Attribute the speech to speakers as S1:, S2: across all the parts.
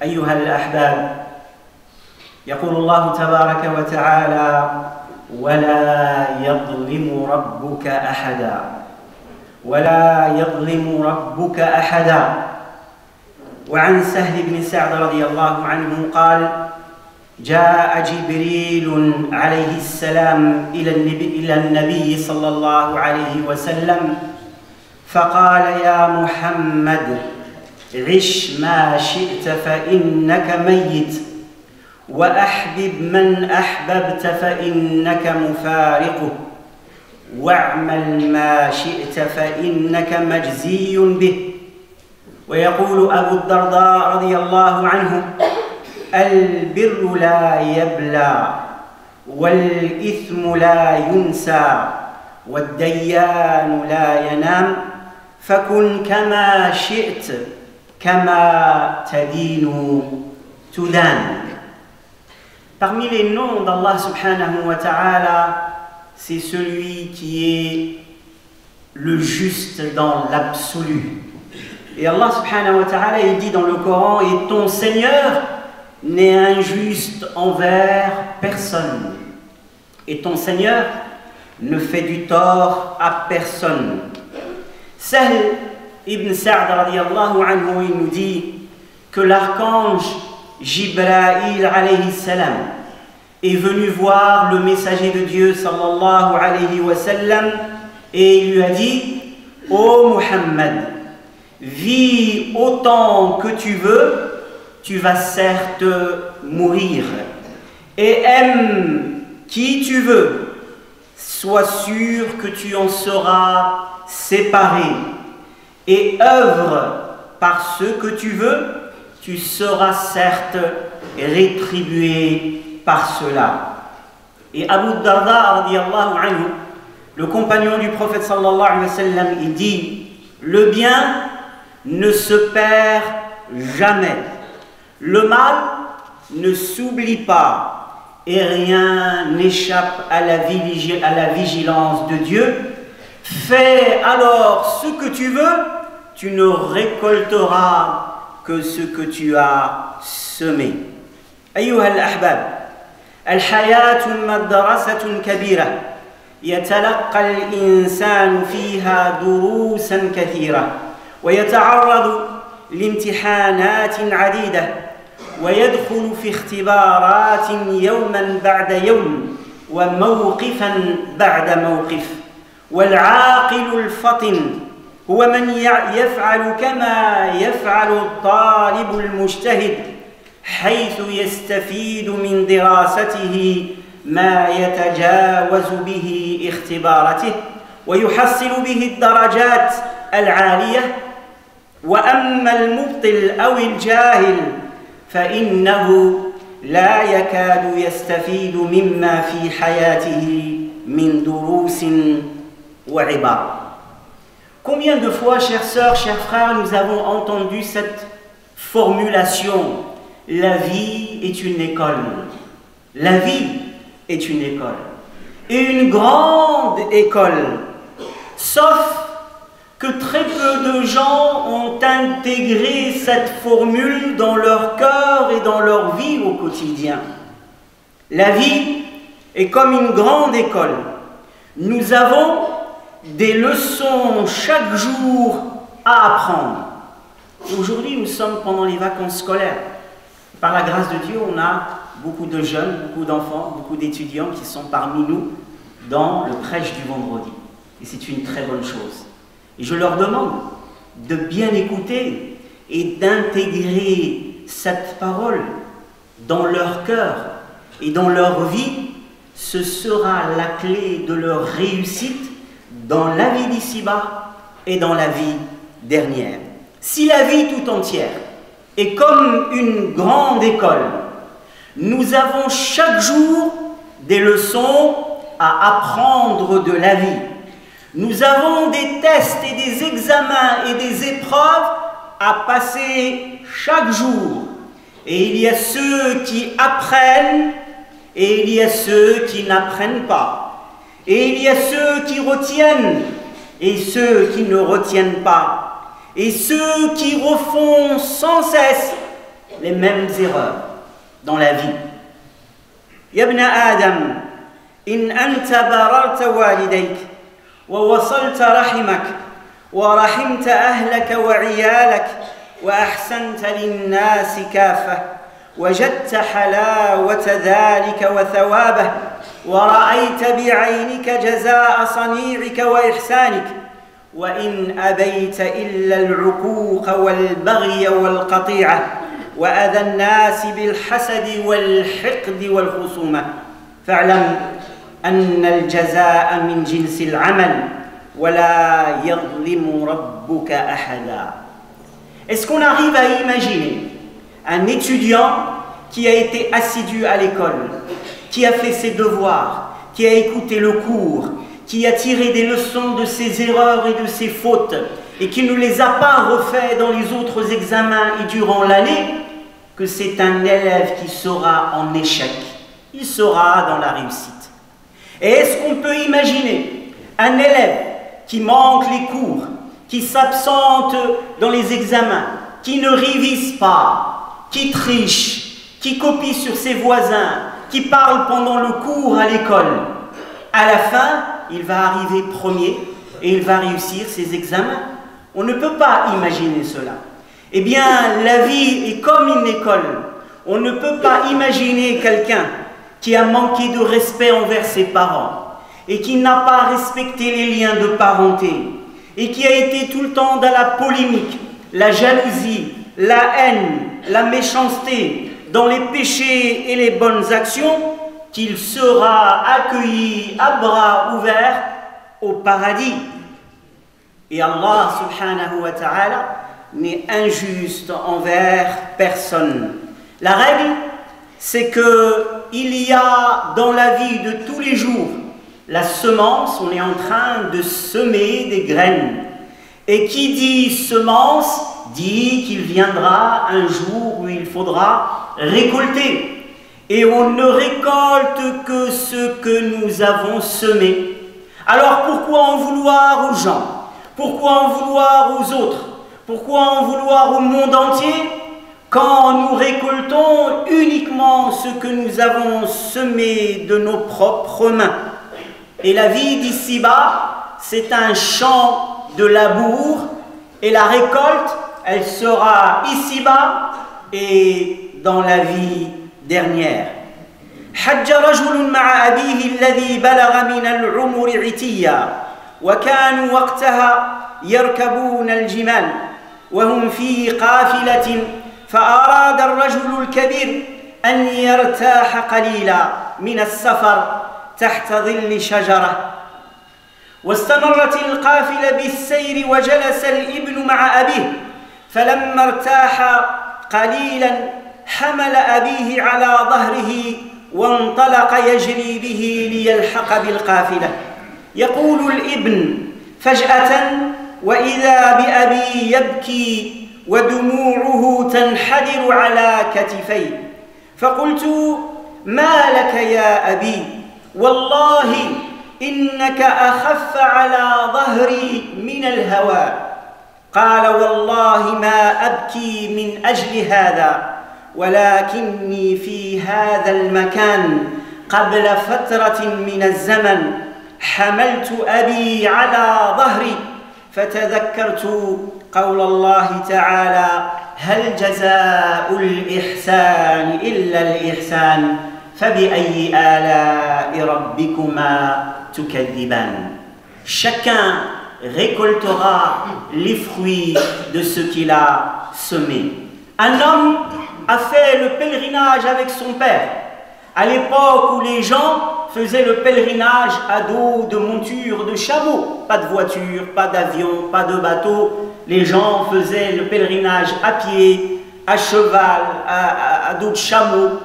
S1: أيها الأحباب، يقول الله تبارك وتعالى: ولا يظلم ربك أحدا، ولا يظلم ربك أحدا. وعن سهل بن سعد رضي الله عنه قال: جاء جبريل عليه السلام إلى النبي صلى الله عليه وسلم فقال: يا محمد، عش ما شئت فإنك ميت، وأحبب من أحببت فإنك مفارقه، واعمل ما شئت فإنك مجزي به. ويقول أبو الدرداء رضي الله عنه: البر لا يبلى، والإثم لا ينسى، والديان لا ينام، فكن كما شئت كما تدين تدان. Parmi les noms d'Allah subhanahu wa ta'ala, c'est celui qui est le juste dans l'absolu. Et Allah subhanahu wa ta'ala, il dit dans le Coran: et ton Seigneur n'est injuste envers personne. Et ton Seigneur ne fait du tort à personne. Sahl ibn Sa'd radiyallahu anhu, il nous dit que l'archange Jibril alayhi salam est venu voir le messager de Dieu sallallahu alayhi wa sallam et il lui a dit: ô Muhammad, vis autant que tu veux, tu vas certes mourir, et aime qui tu veux, sois sûr que tu en seras séparé, et œuvre par ce que tu veux, tu seras certes rétribué par cela. Et Abu Darda radiyallahu anhu, le compagnon du prophète sallallahu alayhi wa sallam, il dit: le bien ne se perd jamais, le mal ne s'oublie pas, et rien n'échappe à la vigilance de Dieu. Fais alors ce que tu veux, tu ne récolteras que ce que tu as semé. أيها الأحباب، الحياة مدرسة كبيرة يتلقى الإنسان فيها دروسا كثيرة، ويتعرض لامتحانات عديدة، ويدخل في اختبارات يوما بعد يوم، وموقفا بعد موقف. والعاقل الفطن هو من يفعل كما يفعل الطالب المجتهد، حيث يستفيد من دراسته ما يتجاوز به اختبارته ويحصل به الدرجات العالية. وأما المبطل أو الجاهل فإنه لا يكاد يستفيد مما في حياته من دروس وعبر. Combien de fois, chères sœurs, chers frères, nous avons entendu cette formulation: la vie est une école. La vie est une école. Et une grande école. Sauf que très peu de gens ont intégré cette formule dans leur cœur et dans leur vie au quotidien. La vie est comme une grande école. Nous avons des leçons chaque jour à apprendre. Aujourd'hui, nous sommes pendant les vacances scolaires. Par la grâce de Dieu, on a beaucoup de jeunes, beaucoup d'enfants, beaucoup d'étudiants qui sont parmi nous dans le prêche du vendredi. Et c'est une très bonne chose. Et je leur demande de bien écouter et d'intégrer cette parole dans leur cœur et dans leur vie. Ce sera la clé de leur réussite dans la vie d'ici-bas et dans la vie dernière. Si la vie tout entière est comme une grande école, nous avons chaque jour des leçons à apprendre de la vie. Nous avons des tests et des examens et des épreuves à passer chaque jour. Et il y a ceux qui apprennent et il y a ceux qui n'apprennent pas. Et il y a ceux qui retiennent et ceux qui ne retiennent pas. Et ceux qui refont sans cesse les mêmes erreurs dans la vie. Ya ibn Adam, in anta bararta walidayk wa wasalta rahimak wa rahimta ahlaka wa iyalak wa ahsanta lin-nasi kaffah وجدت حلاوة ذلك وثوابه ورأيت بعينك جزاء صنيعك وإحسانك وإن أبيت إلا العقوق والبغي والقطيعة وأذى الناس بالحسد والحقد والخصومة فاعلم أن الجزاء من جنس العمل ولا يظلم ربك أحدا. Est-ce qu'on arrive à imaginer un étudiant qui a été assidu à l'école, qui a fait ses devoirs, qui a écouté le cours, qui a tiré des leçons de ses erreurs et de ses fautes, et qui ne les a pas refait dans les autres examens et durant l'année, que c'est un élève qui sera en échec, il sera dans la réussite. Et est-ce qu'on peut imaginer un élève qui manque les cours, qui s'absente dans les examens, qui ne révise pas, qui triche, qui copie sur ses voisins, qui parle pendant le cours à l'école, à la fin, il va arriver premier et il va réussir ses examens. On ne peut pas imaginer cela. Eh bien, la vie est comme une école. On ne peut pas imaginer quelqu'un qui a manqué de respect envers ses parents et qui n'a pas respecté les liens de parenté et qui a été tout le temps dans la polémique, la jalousie, la haine, la méchanceté, dans les péchés et les bonnes actions, qu'il sera accueilli à bras ouverts au paradis. Et Allah subhanahu wa ta'ala n'est injuste envers personne. La règle, c'est qu'il y a dans la vie de tous les jours la semence, on est en train de semer des graines. Et qui dit semence, dit qu'il viendra un jour où il faudra récolter. Et on ne récolte que ce que nous avons semé. Alors pourquoi en vouloir aux gens? Pourquoi en vouloir aux autres? Pourquoi en vouloir au monde entier quand nous récoltons uniquement ce que nous avons semé de nos propres mains? Et la vie d'ici-bas, c'est un champ de labour, et la récolte, elle sera ici-bas et dans la vie dernière. حج رجل مع أبيه الذي بلغ من العمر عتيا وكانوا وقتها يركبون الجمال وهم في قافلة فأراد الرجل الكبير أن يرتاح قليلا من السفر تحت ظل شجرة واستمرت القافلة بالسير وجلس الابن مع أبيه فلما ارتاح قليلا حمل أبيه على ظهره وانطلق يجري به ليلحق بالقافلة يقول الابن فجأة وإذا بأبي يبكي ودموعه تنحدر على كتفيه فقلت ما لك يا أبي والله إنك أخف على ظهري من الهواء قال والله ما أبكي من أجل هذا ولكني في هذا المكان قبل فترة من الزمن حملت أبي على ظهري فتذكرت قول الله تعالى هل جزاء الإحسان إلا الإحسان فبأي آلاء ربكما تكذبان. Chacun récoltera les fruits de ce qu'il a semé. Un homme a fait le pèlerinage avec son père. À l'époque où les gens faisaient le pèlerinage à dos de monture de chameau, pas de voiture, pas d'avion, pas de bateau, les gens faisaient le pèlerinage à pied, à cheval, à dos de chameau,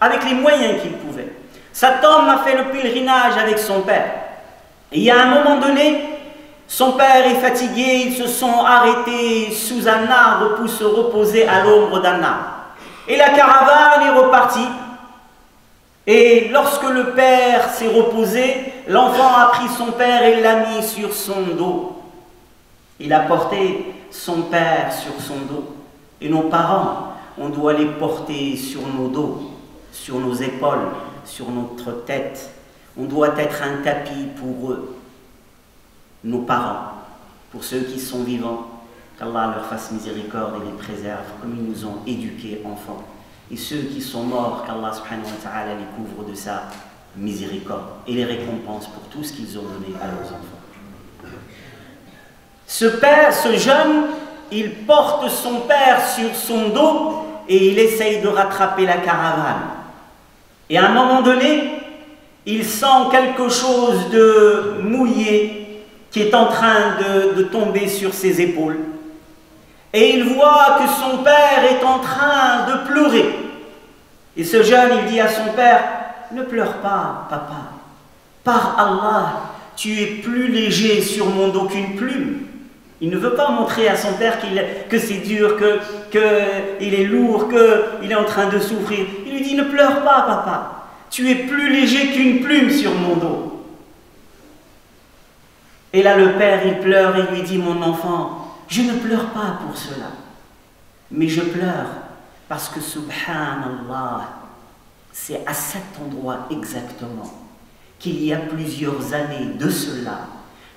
S1: avec les moyens qu'il pouvait. Cet homme a fait le pèlerinage avec son père. Et il y a un moment donné, son père est fatigué, ils se sont arrêtés sous un arbre pour se reposer à l'ombre d'un arbre. Et la caravane est repartie. Et lorsque le père s'est reposé, l'enfant a pris son père et l'a mis sur son dos. Il a porté son père sur son dos. Et nos parents, on doit les porter sur nos dos, sur nos épaules, sur notre tête. On doit être un tapis pour eux, nos parents, pour ceux qui sont vivants. Qu'Allah leur fasse miséricorde et les préserve comme ils nous ont éduqués enfants. Et ceux qui sont morts, qu'Allah subhanahu wa ta'ala les couvre de sa miséricorde et les récompense pour tout ce qu'ils ont donné à leurs enfants. Ce père, ce jeune, il porte son père sur son dos et il essaye de rattraper la caravane. Et à un moment donné, il sent quelque chose de mouillé qui est en train de tomber sur ses épaules. Et il voit que son père est en train de pleurer. Et ce jeune, il dit à son père, « Ne pleure pas, papa. Par Allah, tu es plus léger sur mon dos qu'une plume. » Il ne veut pas montrer à son père que c'est dur, qu'il est lourd, qu'il est en train de souffrir. Il lui dit, « Ne pleure pas, papa. Tu es plus léger qu'une plume sur mon dos. » Et là, le père, il pleure et lui dit, « Mon enfant, je ne pleure pas pour cela, mais je pleure parce que, subhanallah, c'est à cet endroit exactement qu'il y a plusieurs années de cela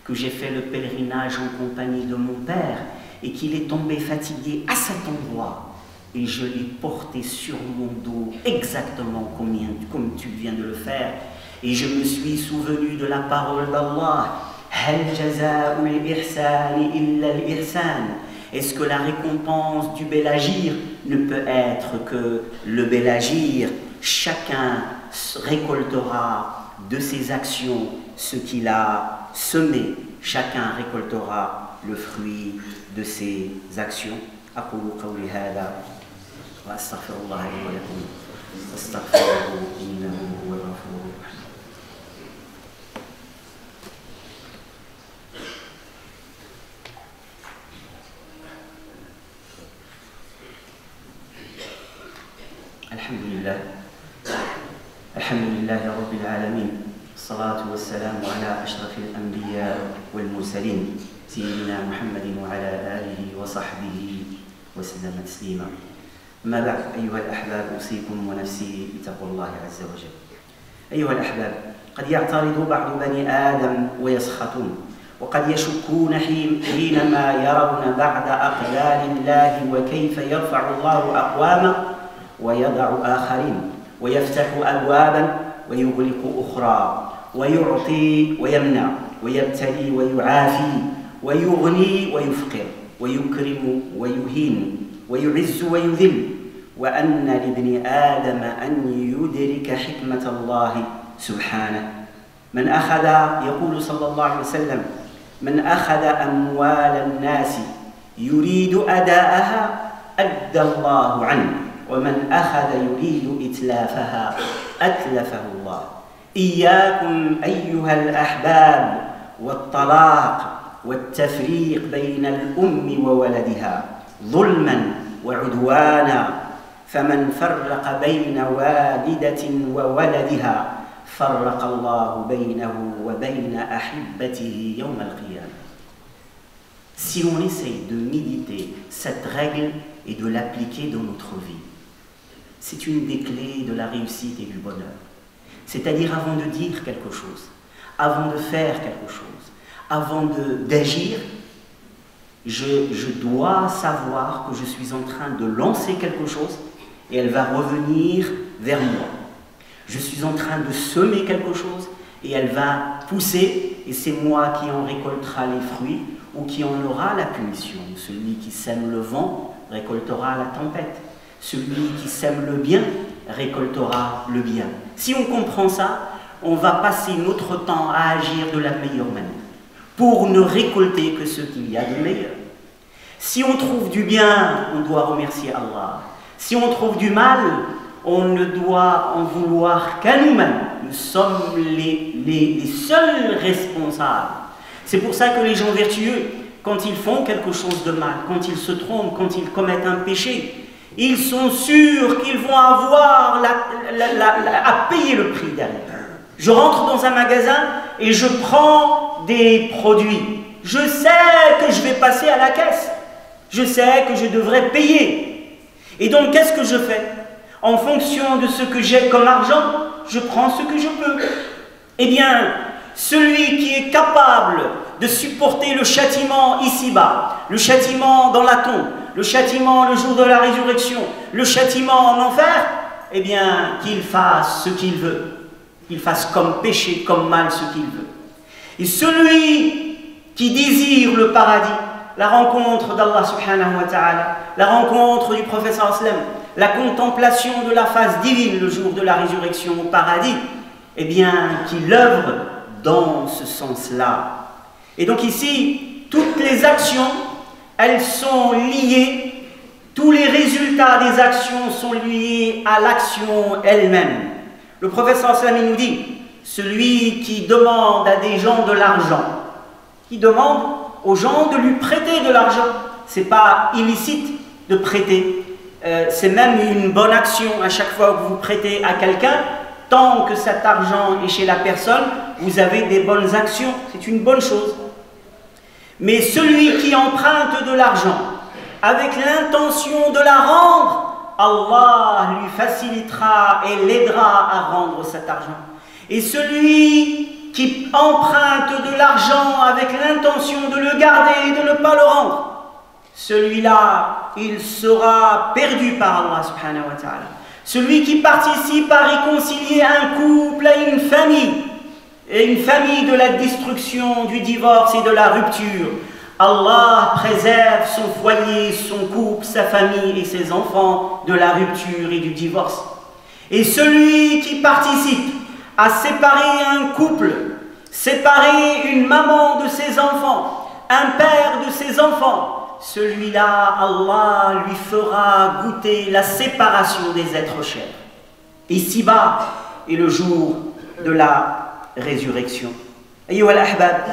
S1: que j'ai fait le pèlerinage en compagnie de mon père et qu'il est tombé fatigué à cet endroit et je l'ai porté sur mon dos exactement comme tu viens de le faire et je me suis souvenu de la parole d'Allah. Est-ce que la récompense du bel agir ne peut être que le bel agir? Chacun récoltera de ses actions ce qu'il a semé. Chacun récoltera le fruit de ses actions. أقول قولي هذا وأستغفر الله لي ولكم واستغفروه إنه هو الغفور الرحيم. الحمد لله رب العالمين الصلاة والسلام على أشرف الأنبياء والمرسلين سيدنا محمد وعلى آله وصحبه وسلم تسليما. أما بعد أيها الأحباب أوصيكم ونفسي بتقوى الله عز وجل. أيها الأحباب قد يعترض بعض بني آدم ويسخطون وقد يشكون حينما يرون بعد أقدار الله وكيف يرفع الله أقواما ويضع آخرين ويفتح أبوابا ويغلق أخرى ويعطي ويمنع ويبتلي ويعافي ويغني ويفقر ويكرم ويهين ويعز ويذل وأن لابن آدم أن يدرك حكمة الله سبحانه. من أخذ يقول صلى الله عليه وسلم من أخذ أموال الناس يريد أداءها أدى الله عنه ومن أخذ يريد إتلافها أتلفه الله. إياكم أيها الأحباب والطلاق والتفريق بين الأم وولدها ظلما وعدوانا فمن فرق بين والدة وولدها فرق الله بينه وبين أحبته يوم القيامة. Si on essaye de méditer cette règle et de l'appliquer dans notre vie, c'est une des clés de la réussite et du bonheur. C'est-à-dire avant de dire quelque chose, avant de faire quelque chose, avant d'agir, je dois savoir que je suis en train de lancer quelque chose et elle va revenir vers moi. Je suis en train de semer quelque chose et elle va pousser et c'est moi qui en récoltera les fruits ou qui en aura la punition. Celui qui sème le vent récoltera la tempête. Celui qui sème le bien récoltera le bien. Si on comprend ça, on va passer notre temps à agir de la meilleure manière pour ne récolter que ce qu'il y a de meilleur. Si on trouve du bien, on doit remercier Allah. Si on trouve du mal, on ne doit en vouloir qu'à nous-mêmes. Nous sommes les seuls responsables. C'est pour ça que les gens vertueux, quand ils font quelque chose de mal, quand ils se trompent, quand ils commettent un péché, ils sont sûrs qu'ils vont avoir à payer le prix derrière. Je rentre dans un magasin et je prends des produits. Je sais que je vais passer à la caisse. Je sais que je devrais payer. Et donc, qu'est-ce que je fais? En fonction de ce que j'ai comme argent, je prends ce que je peux. Eh bien, celui qui est capable de supporter le châtiment ici-bas, le châtiment dans la tombe, le châtiment le jour de la résurrection, le châtiment en enfer, eh bien, qu'il fasse ce qu'il veut. Qu'il fasse comme péché, comme mal ce qu'il veut. Et celui qui désire le paradis, la rencontre d'Allah subhanahu wa ta'ala, la rencontre du prophète sallallahu alayhi wa sallam, la contemplation de la face divine le jour de la résurrection au paradis, eh bien, qu'il œuvre dans ce sens-là. Et donc ici, toutes les actions, elles sont liées, tous les résultats des actions sont liés à l'action elle-même. Le prophète sallallahu alayhi wa sallam nous dit, celui qui demande à des gens de l'argent, qui demande aux gens de lui prêter de l'argent, c'est pas illicite de prêter, c'est même une bonne action à chaque fois que vous prêtez à quelqu'un, tant que cet argent est chez la personne, vous avez des bonnes actions, c'est une bonne chose. Mais celui qui emprunte de l'argent avec l'intention de la rendre, Allah lui facilitera et l'aidera à rendre cet argent. Et celui qui emprunte de l'argent avec l'intention de le garder et de ne pas le rendre, celui-là, il sera perdu par Allah subhanahu wa ta'ala. Celui qui participe à réconcilier un couple et une famille de la destruction, du divorce et de la rupture, Allah préserve son foyer, son couple, sa famille et ses enfants de la rupture et du divorce. Et celui qui participe à séparer un couple, séparer une maman de ses enfants, un père de ses enfants, celui-là, Allah lui fera goûter la séparation des êtres chers, ici-bas et le jour de la résurrection. أيها الأحباب،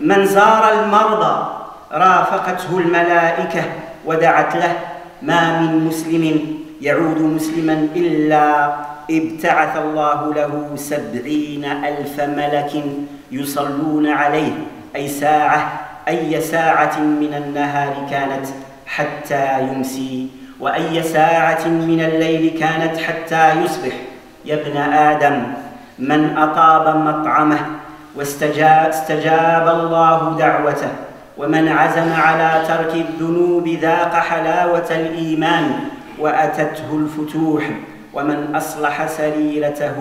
S1: من زار المرضى رافقته الملائكة ودعت له، ما من مسلم يعود مسلما إلا ابتعث الله له 70,000 ملك يصلون عليه أي ساعة من النهار كانت حتى يمسي، وأي ساعة من الليل كانت حتى يصبح. يا ابن آدم، من أطاب مطعمه واستجاب الله دعوته، ومن عزم على ترك الذنوب ذاق حلاوة الإيمان وأتته الفتوح، ومن أصلح سريرته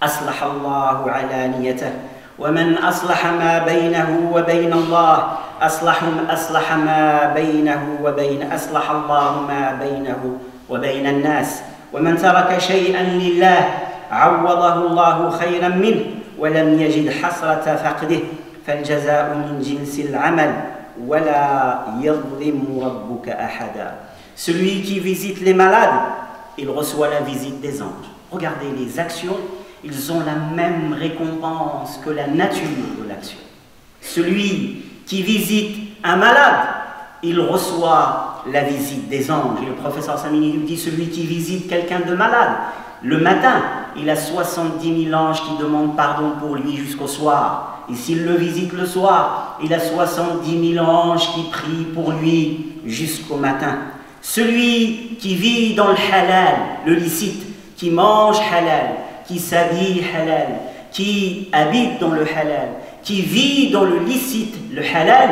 S1: أصلح الله علانيته، ومن أصلح ما بينه وبين الله أصلح ما بينه وبين أصلح الله ما بينه وبين الناس، ومن ترك شيئا لله عوضه الله خيرا منه ولم يجد حسرة فقده، فالجزاء من جنس العمل ولا يظلم ربك أحدا. Celui qui visite les malades, il reçoit la visite des anges. Regardez les actions, ils ont la même récompense que la nature de l'action. Celui qui visite un malade, il reçoit la visite des anges. Et le professeur Samini nous dit, celui qui visite quelqu'un de malade, le matin, il a 70 000 anges qui demandent pardon pour lui jusqu'au soir. Et s'il le visite le soir, il a 70 000 anges qui prient pour lui jusqu'au matin. Celui qui vit dans le halal, le licite, qui mange halal, qui s'habille halal, qui habite dans le halal, qui vit dans le licite, le halal,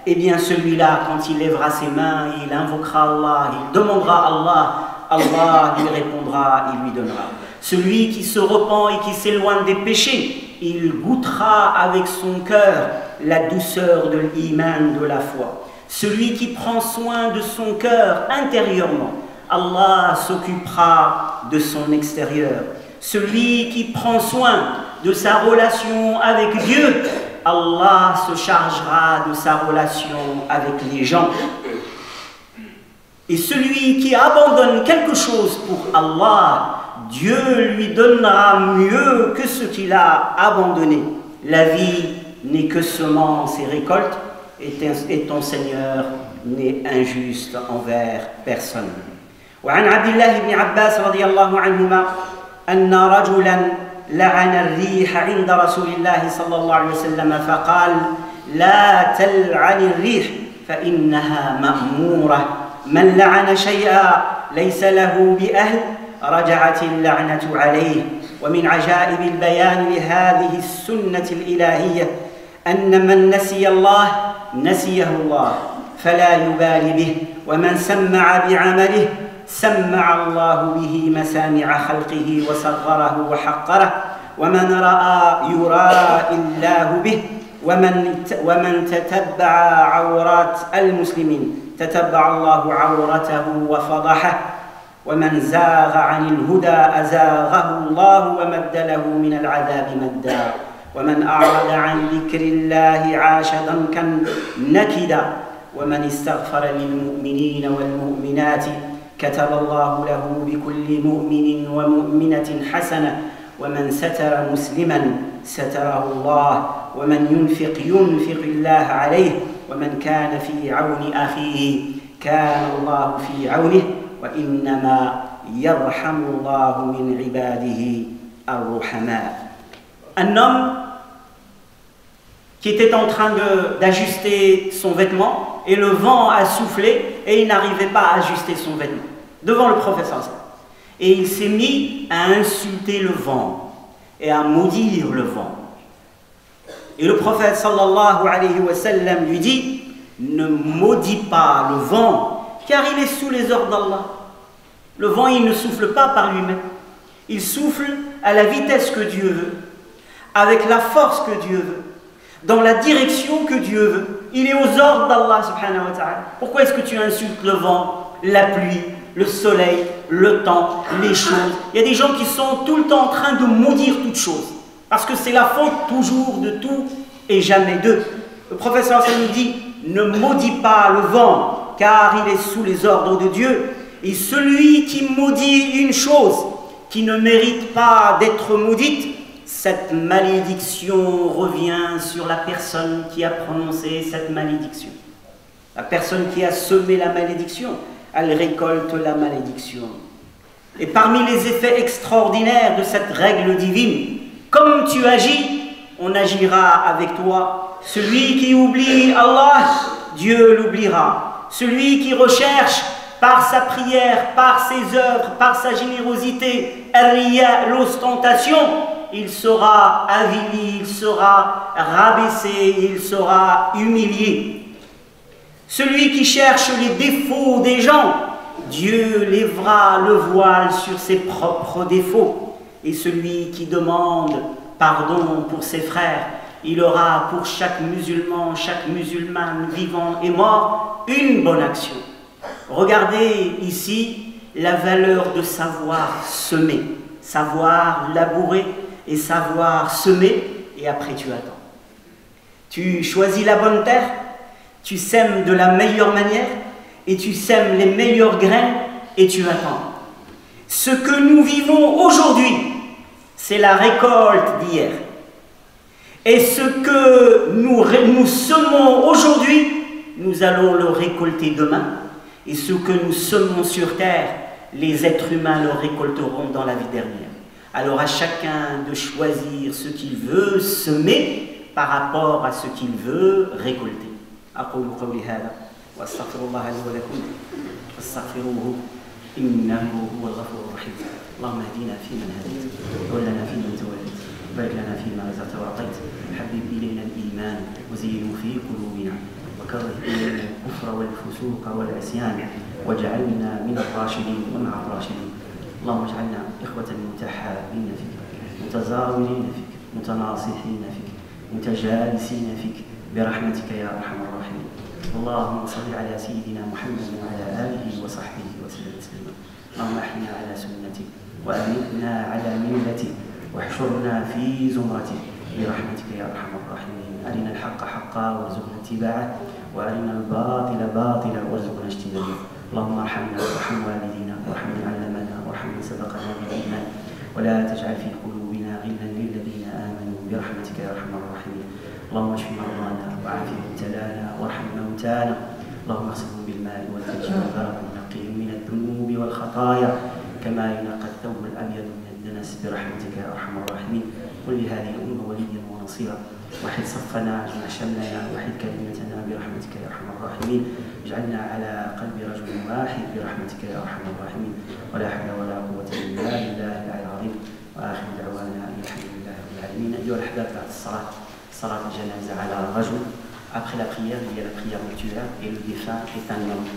S1: eh bien celui-là, quand il lèvera ses mains, il invoquera Allah, il demandera Allah, Allah lui répondra, il lui donnera. Celui qui se repent et qui s'éloigne des péchés, il goûtera avec son cœur la douceur de l'iman, de la foi. Celui qui prend soin de son cœur intérieurement, Allah s'occupera de son extérieur. Celui qui prend soin de sa relation avec Dieu, Allah se chargera de sa relation avec les gens. Et celui qui abandonne quelque chose pour Allah, Dieu lui donnera mieux que ce qu'il a abandonné. La vie n'est que semence et récolte, et ton Seigneur n'est injuste envers personne. وعن عبد الله بن عباس رضي الله عنهما أن رجلا لعن الريح عند رسول الله صلى الله عليه وسلم فقال لا تلعن الريح فإنها مأمورة من لعن شيئا ليس له بأهل رجعت اللعنة عليه. ومن عجائب البيان لهذه السنة الإلهية أن من نسي الله نسيه الله فلا يبالي به، ومن سمع بعمله سمع الله به مسامع خلقه وصغره وحقره، ومن رأى يرى الله به، ومن تتبع عورات المسلمين تتبع الله عورته وفضحه، ومن زاغ عن الهدى أزاغه الله ومد له من العذاب مدا، ومن أعرض عن ذكر الله عاش ضنكا نكدا، ومن استغفر للمؤمنين والمؤمنات كتب الله له بكل مؤمن ومؤمنة حسنة، ومن ستر مسلما ستره الله، ومن ينفق الله عليه، ومن كان في عون أخيه كان الله في عونه، وإنما يرحم الله من عباده الرحماء. Un homme qui était en train d'ajuster son vêtement et le vent a soufflé et il n'arrivait pas à ajuster son vêtement devant le prophète sallallahu alayhi wa sallam. Et il s'est mis à insulter le vent et à maudire le vent. Et le prophète sallallahu alayhi wa sallam lui dit: ne maudis pas le vent car il est sous les ordres d'Allah. Le vent, il ne souffle pas par lui-même. Il souffle à la vitesse que Dieu veut, avec la force que Dieu veut, dans la direction que Dieu veut. Il est aux ordres d'Allah subhanahu wa ta'ala. Pourquoi est-ce que tu insultes le vent, la pluie, le soleil, le temps, les choses? Il y a des gens qui sont tout le temps en train de maudire toutes choses, parce que c'est la faute toujours de tout et jamais d'eux. Le prophète sallallahu alayhi wa sallam dit: ne maudis pas le vent, car il est sous les ordres de Dieu. Et celui qui maudit une chose qui ne mérite pas d'être maudite, cette malédiction revient sur la personne qui a prononcé cette malédiction. La personne qui a semé la malédiction, elle récolte la malédiction. Et parmi les effets extraordinaires de cette règle divine, comme tu agis, on agira avec toi. Celui qui oublie Allah, Dieu l'oubliera. Celui qui recherche par sa prière, par ses œuvres, par sa générosité, l'ostentation, il sera avili, il sera rabaissé, il sera humilié. Celui qui cherche les défauts des gens, Dieu lèvera le voile sur ses propres défauts. Et celui qui demande pardon pour ses frères, il aura pour chaque musulman, chaque musulmane vivant et mort, une bonne action. Regardez ici la valeur de savoir semer, savoir labourer et savoir semer, et après tu attends. Tu choisis la bonne terre, tu sèmes de la meilleure manière et tu sèmes les meilleures graines et tu attends. Ce que nous vivons aujourd'hui, c'est la récolte d'hier. Et ce que nous semons aujourd'hui, nous allons le récolter demain. Et ce que nous semons sur terre, les êtres humains le récolteront dans la vie dernière. Alors à chacun de choisir ce qu'il veut semer par rapport à ce qu'il veut récolter. أقول قولي هذا وأستغفر الله لي ولكم فاستغفروه إنه هو الغفور الرحيم. اللهم اهدنا فيمن هديت وتولنا فيمن توليت بارك لنا فيما رزقت وأعطيت حبب إلينا الإيمان وزينه في قلوبنا وكره إلينا الكفر والفسوق والعصيان واجعلنا من الراشدين ومع الراشدين. اللهم اجعلنا إخوة متحابين فيك متزاورين فيك متناصحين فيك متجالسين فيك برحمتك يا أرحم الراحمين. اللهم صل على سيدنا محمد وعلى آله وصحبه وسلم تسليما. اللهم احينا على سنته وأمتنا على ملته واحشرنا في زمرته برحمتك يا أرحم الراحمين. أرنا الحق حقا وارزقنا اتباعه وأرنا الباطل باطلا وارزقنا اجتنابه. اللهم ارحمنا وارحم والدينا وارحم من علمنا وارحم من سبقنا بالإيمان ولا تجعل في قلوبنا غلا للذين آمنوا برحمتك يا أرحم الراحمين. اللهم اشف مرضانا وعاف مبتلانا وارحم موتانا. اللهم اغسلهم بالماء والثلج والبرد ونقهم من الذنوب والخطايا كما ينقى الثوب الأبيض من الدنس برحمتك يا أرحم الراحمين. كن لهذه الأمة وليا ونصيرا. وحد صفنا، اجمع شملنا، وحد كلمتنا برحمتك يا أرحم الراحمين. اجعلنا على قلب رجل واحد برحمتك يا أرحم الراحمين. ولا حول ولا قوة إلا بالله العلي العظيم. وآخر دعوانا أن الحمد لله رب العالمين. أيها الأحباب، بعد صلاة الجنازة على الرجل. Après la prière, il y a la prière mortuaire et le défunt est un homme.